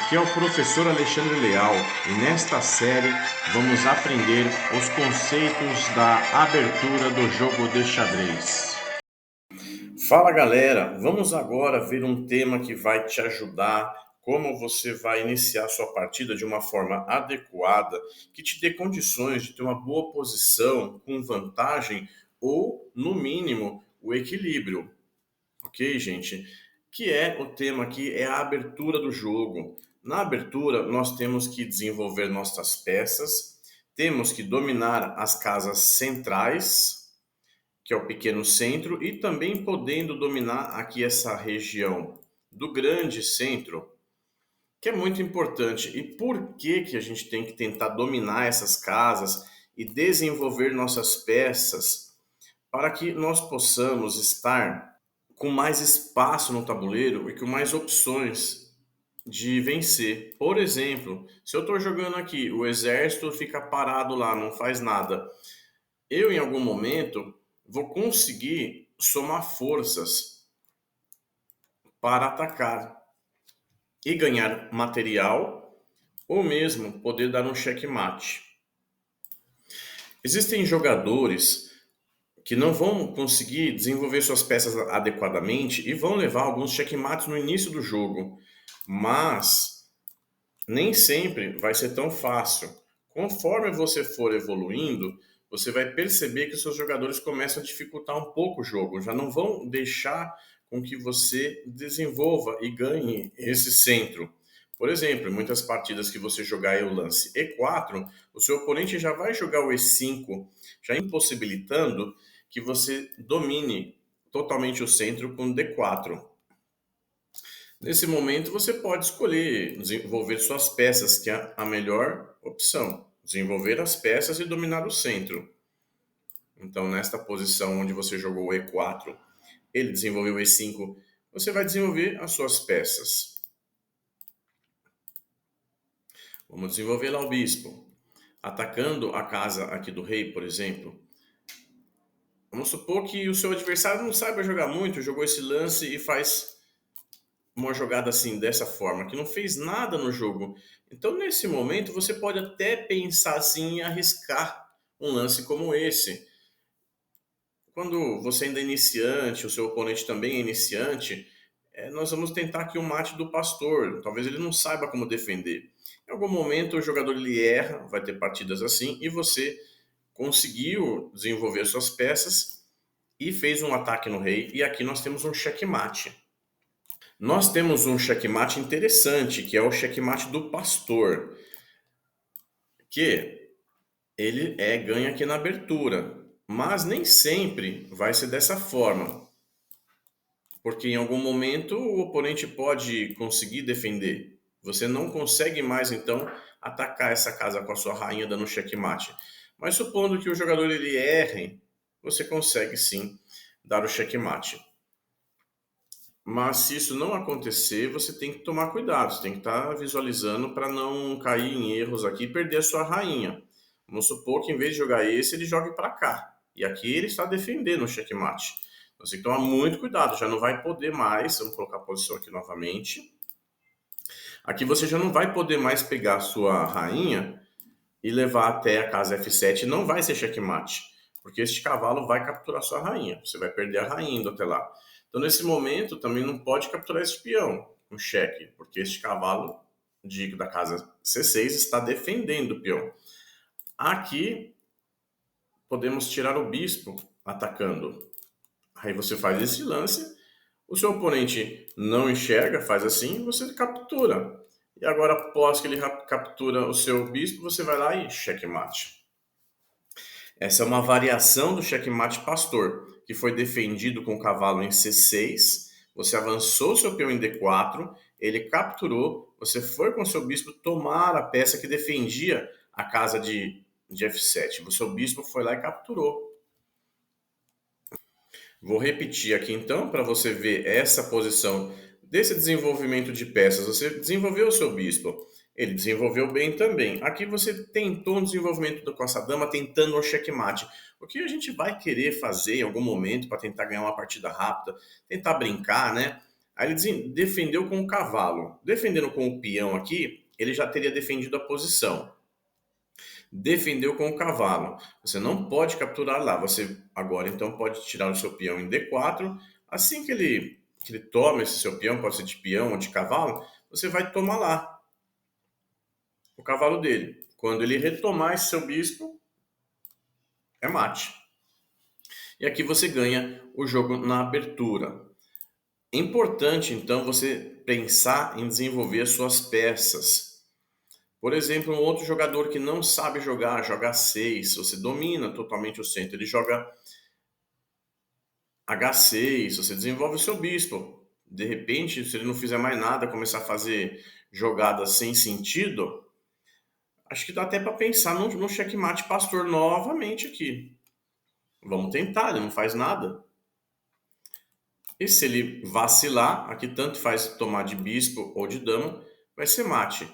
Aqui é o professor Alexandre Leal e nesta série vamos aprender os conceitos da abertura do jogo de xadrez. Fala galera, vamos agora ver um tema que vai te ajudar como você vai iniciar sua partida de uma forma adequada, que te dê condições de ter uma boa posição com vantagem ou, no mínimo, o equilíbrio. Ok, gente? Que é o tema aqui, é a abertura do jogo. Na abertura, nós temos que desenvolver nossas peças, temos que dominar as casas centrais, que é o pequeno centro, e também podendo dominar aqui essa região do grande centro, que é muito importante. E por que que a gente tem que tentar dominar essas casas e desenvolver nossas peças para que nós possamos estar com mais espaço no tabuleiro e com mais opções de vencer? Por exemplo, se eu estou jogando aqui, o exército fica parado lá, não faz nada. Eu, em algum momento, vou conseguir somar forças para atacar e ganhar material ou mesmo poder dar um checkmate. Existem jogadores que não vão conseguir desenvolver suas peças adequadamente e vão levar alguns checkmates no início do jogo, mas nem sempre vai ser tão fácil. Conforme você for evoluindo, você vai perceber que os seus jogadores começam a dificultar um pouco o jogo, já não vão deixar com que você desenvolva e ganhe esse centro. Por exemplo, em muitas partidas que você jogar o lance E4, o seu oponente já vai jogar o E5, já impossibilitando que você domine totalmente o centro com D4. Nesse momento, você pode escolher desenvolver suas peças, que é a melhor opção. Desenvolver as peças e dominar o centro. Então, nesta posição onde você jogou o E4, ele desenvolveu o E5, você vai desenvolver as suas peças. Vamos desenvolver lá o bispo. Atacando a casa aqui do rei, por exemplo. Vamos supor que o seu adversário não saiba jogar muito, jogou esse lance e faz uma jogada assim, dessa forma, que não fez nada no jogo. Então, nesse momento, você pode até pensar assim em arriscar um lance como esse. Quando você ainda é iniciante, o seu oponente também é iniciante, nós vamos tentar aqui o mate do pastor. Talvez ele não saiba como defender. Em algum momento, o jogador ele erra, vai ter partidas assim, e você conseguiu desenvolver suas peças e fez um ataque no rei. E aqui nós temos um checkmate. Nós temos um checkmate interessante, que é o checkmate do pastor, que ele ganha aqui na abertura, mas nem sempre vai ser dessa forma, porque em algum momento o oponente pode conseguir defender. Você não consegue mais então atacar essa casa com a sua rainha dando checkmate. Mas supondo que o jogador ele erre, você consegue sim dar o checkmate. Mas se isso não acontecer, você tem que tomar cuidado, você tem que estar visualizando para não cair em erros aqui e perder a sua rainha. Vamos supor que em vez de jogar esse, ele jogue para cá. E aqui ele está defendendo o checkmate. Então, você tem que tomar muito cuidado, já não vai poder mais, vamos colocar a posição aqui novamente. Aqui você já não vai poder mais pegar a sua rainha e levar até a casa F7, não vai ser checkmate, porque este cavalo vai capturar sua rainha, você vai perder a rainha indo até lá. Então, nesse momento, também não pode capturar esse peão, um cheque, porque este cavalo da casa C6 está defendendo o peão. Aqui, podemos tirar o bispo atacando. Aí você faz esse lance, o seu oponente não enxerga, faz assim, você captura. E agora, após que ele captura o seu bispo, você vai lá e checkmate. Essa é uma variação do checkmate pastor, que foi defendido com o cavalo em C6, você avançou seu peão em D4, ele capturou, você foi com seu bispo tomar a peça que defendia a casa de F7. O seu bispo foi lá e capturou. Vou repetir aqui então para você ver essa posição desse desenvolvimento de peças. Você desenvolveu o seu bispo, ele desenvolveu bem também. Aqui você tentou um desenvolvimento com essa dama tentando um checkmate. O que a gente vai querer fazer em algum momento para tentar ganhar uma partida rápida, tentar brincar, né? Aí ele defendeu com o cavalo. Defendendo com o peão aqui, ele já teria defendido a posição. Defendeu com o cavalo. Você não pode capturar lá. Você agora então pode tirar o seu peão em D4. Assim que ele toma esse seu peão, pode ser de peão ou de cavalo, você vai tomar lá o cavalo dele. Quando ele retomar esse seu bispo, é mate. E aqui você ganha o jogo na abertura. É importante, então, você pensar em desenvolver as suas peças. Por exemplo, um outro jogador que não sabe jogar, joga A6, você domina totalmente o centro, ele joga H6, você desenvolve o seu bispo. De repente, se ele não fizer mais nada, começar a fazer jogadas sem sentido, acho que dá até para pensar no checkmate pastor novamente aqui. Vamos tentar, ele não faz nada. E se ele vacilar, aqui tanto faz tomar de bispo ou de dama, vai ser mate.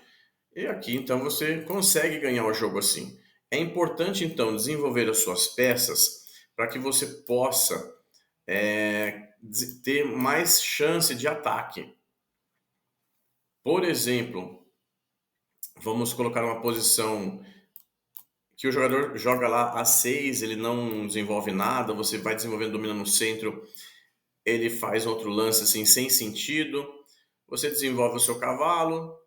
E aqui então você consegue ganhar o jogo assim. É importante então desenvolver as suas peças para que você possa ter mais chance de ataque. Por exemplo, vamos colocar uma posição que o jogador joga lá A6, ele não desenvolve nada, você vai desenvolvendo domina no centro, ele faz outro lance assim sem sentido, você desenvolve o seu cavalo,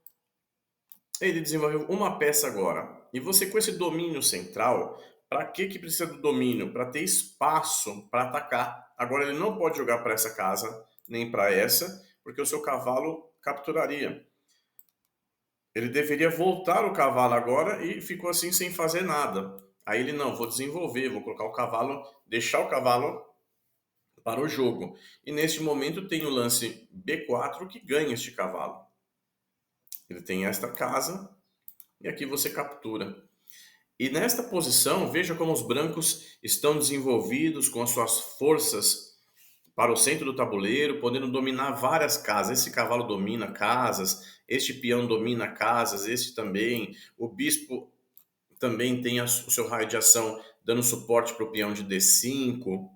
ele desenvolveu uma peça agora. E você com esse domínio central, para que precisa do domínio? Para ter espaço para atacar. Agora ele não pode jogar para essa casa, nem para essa, porque o seu cavalo capturaria. Ele deveria voltar o cavalo agora e ficou assim sem fazer nada. Aí ele, não, vou desenvolver, vou colocar o cavalo, deixar o cavalo para o jogo. E neste momento tem o lance B4 que ganha este cavalo. Ele tem esta casa e aqui você captura. E nesta posição, veja como os brancos estão desenvolvidos com as suas forças para o centro do tabuleiro, podendo dominar várias casas. Esse cavalo domina casas, este peão domina casas, este também. O bispo também tem o seu raio de ação dando suporte para o peão de D5.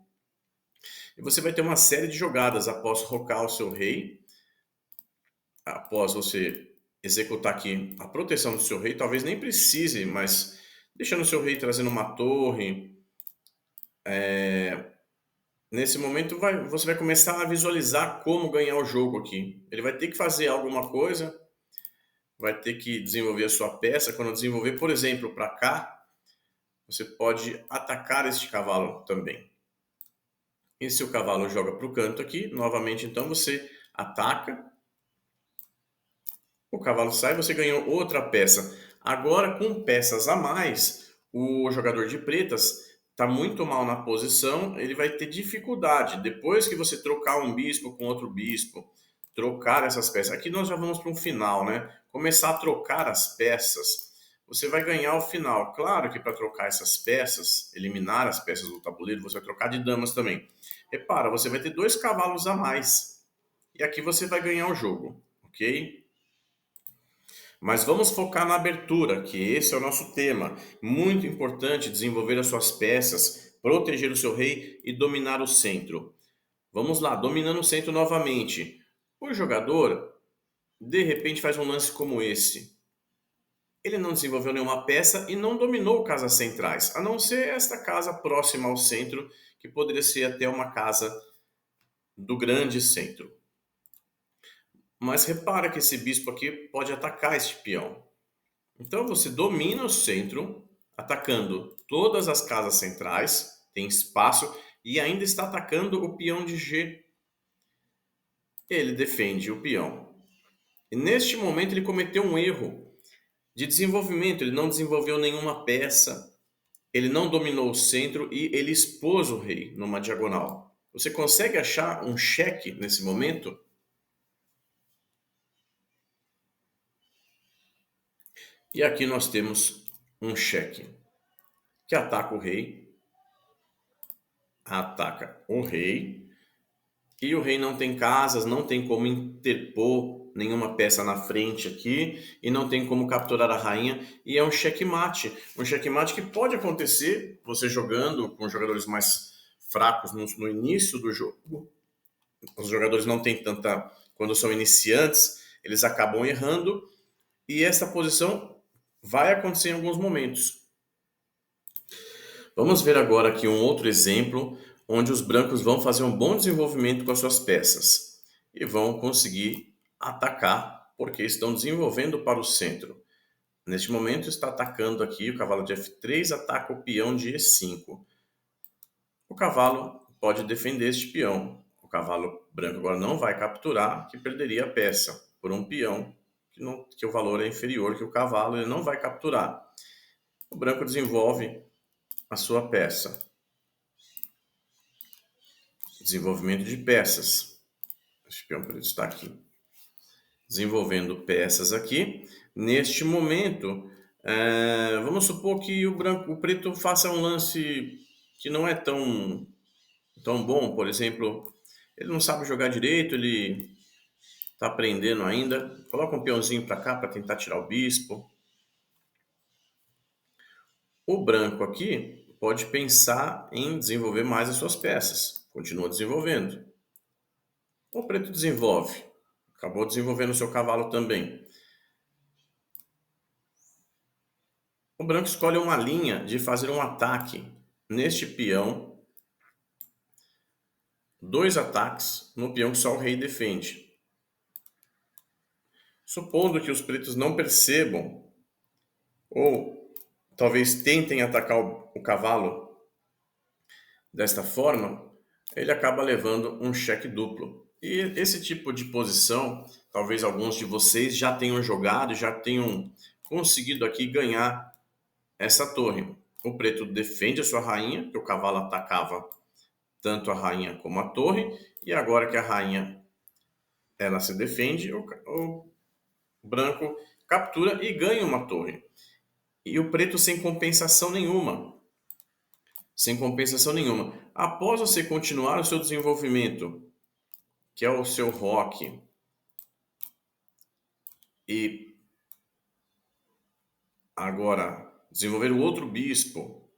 E você vai ter uma série de jogadas após rocar o seu rei, após você executar aqui a proteção do seu rei, talvez nem precise, mas deixando o seu rei trazendo uma torre, nesse momento você vai começar a visualizar como ganhar o jogo aqui. Ele vai ter que fazer alguma coisa, vai ter que desenvolver a sua peça. Quando desenvolver, por exemplo, para cá, você pode atacar este cavalo também. E se o cavalo joga para o canto aqui, novamente então você ataca, o cavalo sai, você ganhou outra peça. Agora com peças a mais, o jogador de pretas está muito mal na posição, ele vai ter dificuldade. Depois que você trocar um bispo com outro bispo, trocar essas peças. Aqui nós já vamos para um final, né? Começar a trocar as peças, você vai ganhar o final. Claro que para trocar essas peças, eliminar as peças do tabuleiro, você vai trocar de damas também. Repara, você vai ter 2 cavalos a mais. E aqui você vai ganhar o jogo, ok? Mas vamos focar na abertura, que esse é o nosso tema. Muito importante desenvolver as suas peças, proteger o seu rei e dominar o centro. Vamos lá, dominando o centro novamente. O jogador, de repente, faz um lance como esse. Ele não desenvolveu nenhuma peça e não dominou casas centrais, a não ser esta casa próxima ao centro, que poderia ser até uma casa do grande centro. Mas repara que esse bispo aqui pode atacar este peão. Então você domina o centro, atacando todas as casas centrais, tem espaço, e ainda está atacando o peão de G. Ele defende o peão. E neste momento ele cometeu um erro de desenvolvimento, ele não desenvolveu nenhuma peça, ele não dominou o centro e ele expôs o rei numa diagonal. Você consegue achar um cheque nesse momento? E aqui nós temos um cheque que ataca o rei, e o rei não tem casas, não tem como interpor nenhuma peça na frente aqui, e não tem como capturar a rainha, e é um checkmate que pode acontecer você jogando com jogadores mais fracos no início do jogo. Os jogadores não têm tanta quando são iniciantes, eles acabam errando e essa posição vai acontecer em alguns momentos. Vamos ver agora aqui um outro exemplo onde os brancos vão fazer um bom desenvolvimento com as suas peças e vão conseguir atacar porque estão desenvolvendo para o centro. Neste momento está atacando aqui o cavalo de F3, ataca o peão de E5. O cavalo pode defender este peão. O cavalo branco agora não vai capturar, que perderia a peça por um peão que o valor é inferior que o cavalo, ele não vai capturar. O branco desenvolve a sua peça. Desenvolvimento de peças. Esse peão preto está aqui. Desenvolvendo peças aqui. Neste momento, vamos supor que o preto faça um lance que não é tão bom. Por exemplo, ele não sabe jogar direito, ele está aprendendo ainda. Coloca um peãozinho para cá para tentar tirar o bispo. O branco aqui pode pensar em desenvolver mais as suas peças. Continua desenvolvendo. O preto desenvolve. Acabou desenvolvendo o seu cavalo também. O branco escolhe uma linha de fazer um ataque neste peão. 2 ataques no peão que só o rei defende. Supondo que os pretos não percebam ou talvez tentem atacar o cavalo desta forma, ele acaba levando um cheque duplo. E esse tipo de posição, talvez alguns de vocês já tenham jogado, já tenham conseguido aqui ganhar essa torre. O preto defende a sua rainha, que o cavalo atacava tanto a rainha como a torre, e agora que a rainha ela se defende, o branco captura e ganha uma torre. E o preto sem compensação nenhuma. Sem compensação nenhuma. Após você continuar o seu desenvolvimento, que é o seu roque, e agora desenvolver o outro bispo,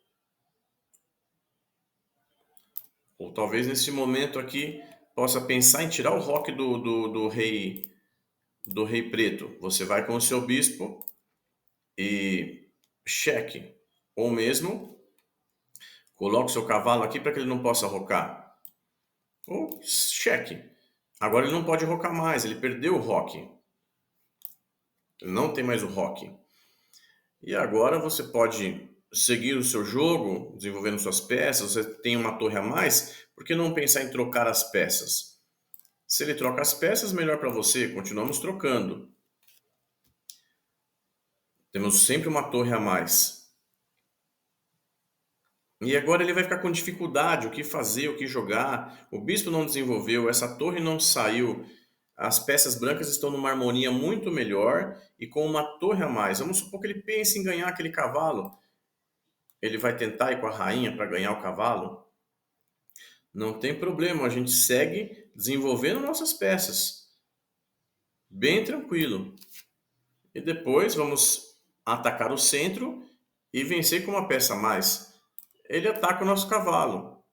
ou talvez nesse momento aqui possa pensar em tirar o roque do rei preto. Você vai com o seu bispo e cheque, ou mesmo coloca o seu cavalo aqui para que ele não possa rocar, ou cheque. Agora ele não pode rocar mais, ele perdeu o roque. Ele não tem mais o roque. E agora você pode seguir o seu jogo, desenvolvendo suas peças. Você tem uma torre a mais, por que não pensar em trocar as peças? Se ele troca as peças, melhor para você, continuamos trocando. Temos sempre uma torre a mais. E agora ele vai ficar com dificuldade, o que fazer, o que jogar. O bispo não desenvolveu, essa torre não saiu. As peças brancas estão numa harmonia muito melhor e com uma torre a mais. Vamos supor que ele pense em ganhar aquele cavalo. Ele vai tentar ir com a rainha para ganhar o cavalo? Não tem problema, a gente segue desenvolvendo nossas peças. Bem tranquilo. E depois vamos atacar o centro e vencer com uma peça a mais. Ele ataca o nosso cavalo.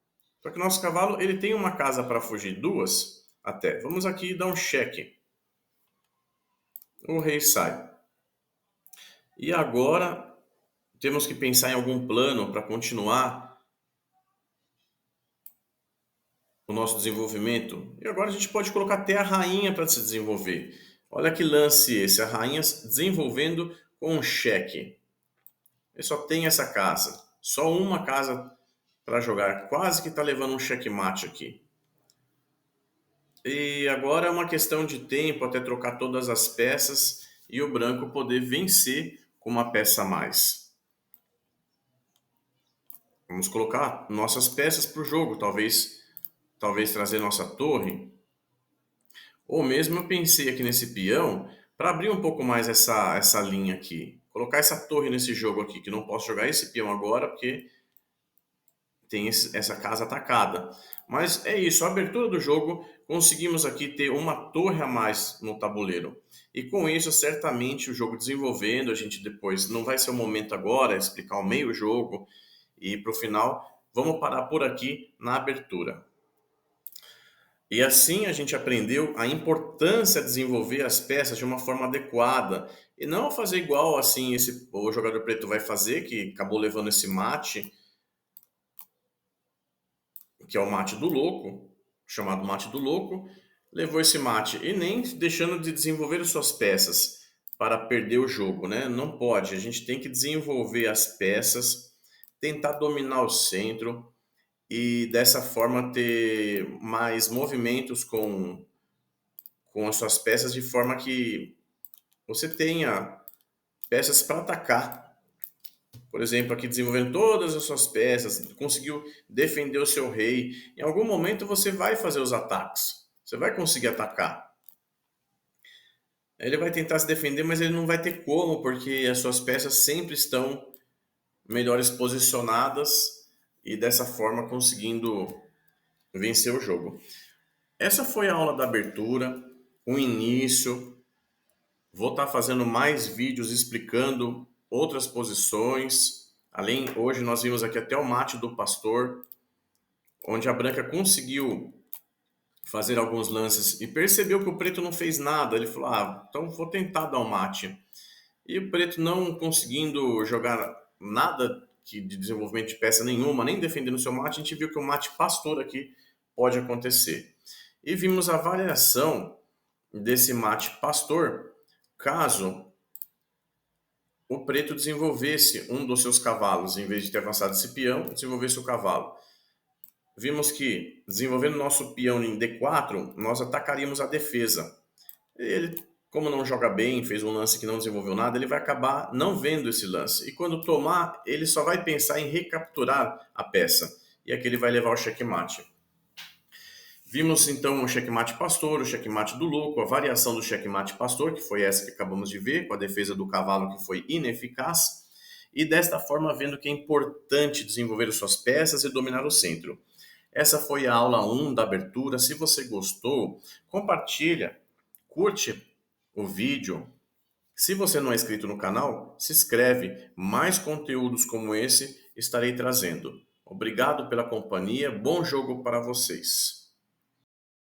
Só que o nosso cavalo ele tem uma casa para fugir, 2 até. Vamos aqui dar um cheque. O rei sai. E agora temos que pensar em algum plano para continuar o nosso desenvolvimento. E agora a gente pode colocar até a rainha para se desenvolver. Olha que lance esse, a rainha desenvolvendo com um cheque. Ele só tem essa casa, só uma casa para jogar. Quase que está levando um checkmate aqui. E agora é uma questão de tempo até trocar todas as peças e o branco poder vencer com uma peça a mais. Vamos colocar nossas peças para o jogo, talvez trazer nossa torre. Ou mesmo eu pensei aqui nesse peão para abrir um pouco mais essa linha aqui. Colocar essa torre nesse jogo aqui, que não posso jogar esse peão agora porque tem essa casa atacada. Mas é isso, a abertura do jogo, conseguimos aqui ter uma torre a mais no tabuleiro. E com isso, certamente, o jogo desenvolvendo, a gente depois, não vai ser o momento agora, explicar o meio jogo e para o final, vamos parar por aqui na abertura. E assim a gente aprendeu a importância de desenvolver as peças de uma forma adequada e não fazer igual assim esse o jogador preto vai fazer, que acabou levando esse mate, que é o mate do louco, chamado mate do louco, levou esse mate e nem deixando de desenvolver as suas peças para perder o jogo, né? Não pode, a gente tem que desenvolver as peças, tentar dominar o centro e dessa forma ter mais movimentos com as suas peças de forma que você tenha peças para atacar. Por exemplo, aqui desenvolvendo todas as suas peças, conseguiu defender o seu rei. Em algum momento você vai fazer os ataques. Você vai conseguir atacar. Ele vai tentar se defender, mas ele não vai ter como, porque as suas peças sempre estão melhores posicionadas e dessa forma conseguindo vencer o jogo. Essa foi a aula da abertura, o início. Vou estar fazendo mais vídeos explicando outras posições. Além, hoje nós vimos aqui até o mate do pastor, onde a branca conseguiu fazer alguns lances e percebeu que o preto não fez nada. Ele falou: "Ah, então vou tentar dar um mate". E o preto não conseguindo jogar nada de desenvolvimento de peça nenhuma, nem defendendo seu mate, a gente viu que o mate pastor aqui pode acontecer. E vimos a variação desse mate pastor caso o preto desenvolvesse um dos seus cavalos, em vez de ter avançado esse peão, desenvolvesse o cavalo. Vimos que, desenvolvendo nosso peão em D4, nós atacaríamos a defesa. Ele, como não joga bem, fez um lance que não desenvolveu nada, ele vai acabar não vendo esse lance. E quando tomar, ele só vai pensar em recapturar a peça. E aqui ele vai levar o checkmate. Vimos então o checkmate pastor, o checkmate do louco, a variação do checkmate pastor, que foi essa que acabamos de ver, com a defesa do cavalo que foi ineficaz, e desta forma vendo que é importante desenvolver suas peças e dominar o centro. Essa foi a aula 1 da abertura. Se você gostou, compartilha, curte o vídeo. Se você não é inscrito no canal, se inscreve. Mais conteúdos como esse estarei trazendo. Obrigado pela companhia, bom jogo para vocês.